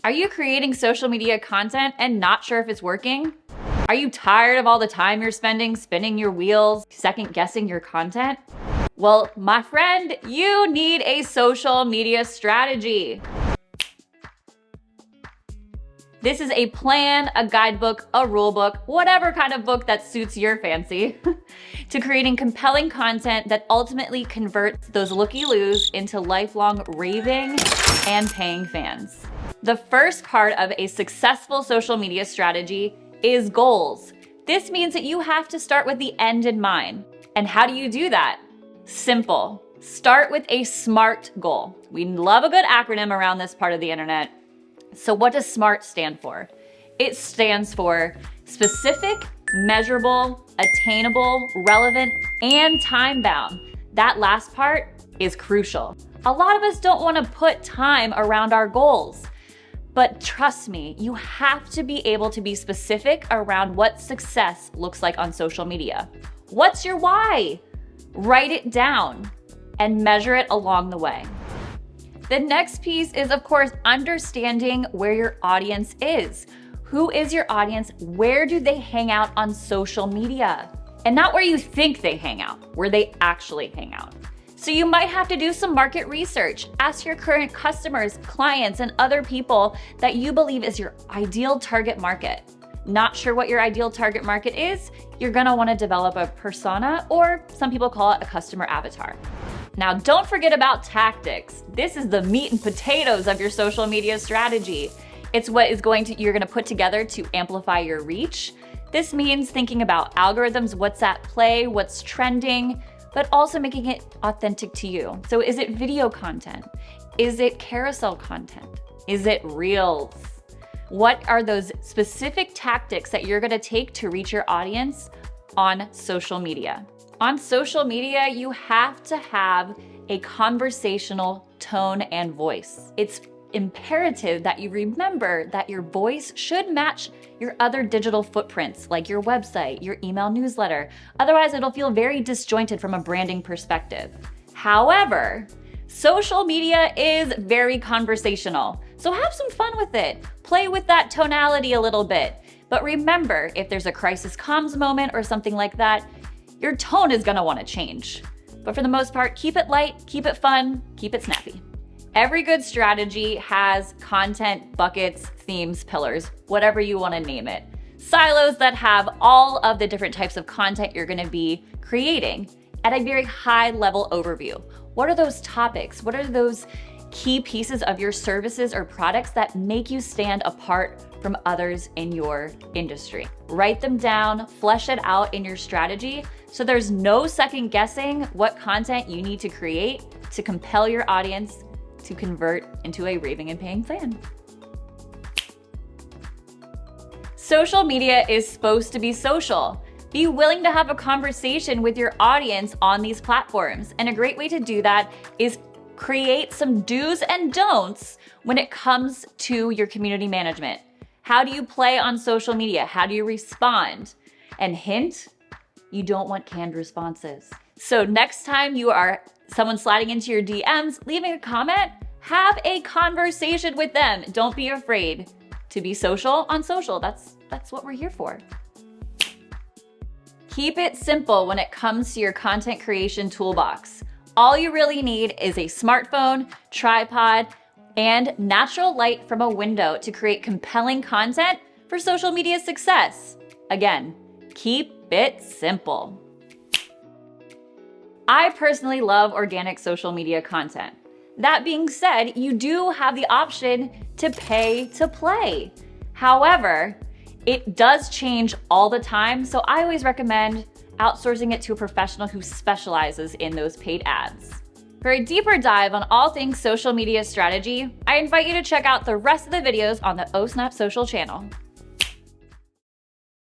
Are you creating social media content and not sure if it's working? Are you tired of all the time you're spending spinning your wheels, second guessing your content? Well, my friend, you need a social media strategy. This is a plan, a guidebook, a rule book, whatever kind of book that suits your fancy, to creating compelling content that ultimately converts those looky-loos into lifelong raving and paying fans. The first part of a successful social media strategy is goals. This means that you have to start with the end in mind. And how do you do that? Simple. Start with a SMART goal. We love a good acronym around this part of the internet. So what does SMART stand for? It stands for specific, measurable, attainable, relevant, and time-bound. That last part is crucial. A lot of us don't want to put time around our goals. But trust me, you have to be able to be specific around what success looks like on social media. What's your why? Write it down and measure it along the way. The next piece is, of course, understanding where your audience is. Who is your audience? Where do they hang out on social media? And not where you think they hang out, where they actually hang out. So you might have to do some market research. Ask your current customers, clients, and other people that you believe is your ideal target market. Not sure what your ideal target market is? You're gonna wanna develop a persona, or some people call it a customer avatar. Now, don't forget about tactics. This is the meat and potatoes of your social media strategy. It's what you're gonna put together to amplify your reach. This means thinking about algorithms, what's at play, what's trending, but also making it authentic to you. So is it video content? Is it carousel content? Is it reels? What are those specific tactics that you're gonna take to reach your audience on social media? On social media, you have to have a conversational tone and voice. It's imperative that you remember that your voice should match your other digital footprints, like your website, your email newsletter. Otherwise, it'll feel very disjointed from a branding perspective. However, social media is very conversational, so have some fun with it. Play with that tonality a little bit. But remember, if there's a crisis comms moment or something like that, your tone is gonna wanna change. But for the most part, keep it light, keep it fun, keep it snappy. Every good strategy has content, buckets, themes, pillars, whatever you wanna name it. Silos that have all of the different types of content you're gonna be creating at a very high level overview. What are those topics? What are those key pieces of your services or products that make you stand apart from others in your industry? Write them down, flesh it out in your strategy so there's no second guessing what content you need to create to compel your audience to convert into a raving and paying fan. Social media is supposed to be social. Be willing to have a conversation with your audience on these platforms. And a great way to do that is create some do's and don'ts when it comes to your community management. How do you play on social media? How do you respond? And hint, you don't want canned responses. So next time you are someone sliding into your DMs, leaving a comment, have a conversation with them. Don't be afraid to be social on social. That's what we're here for. Keep it simple when it comes to your content creation toolbox. All you really need is a smartphone, tripod, and natural light from a window to create compelling content for social media success. Again, keep it simple. I personally love organic social media content. That being said, you do have the option to pay to play. However, it does change all the time, so I always recommend outsourcing it to a professional who specializes in those paid ads. For a deeper dive on all things social media strategy, I invite you to check out the rest of the videos on the OSnap Social channel.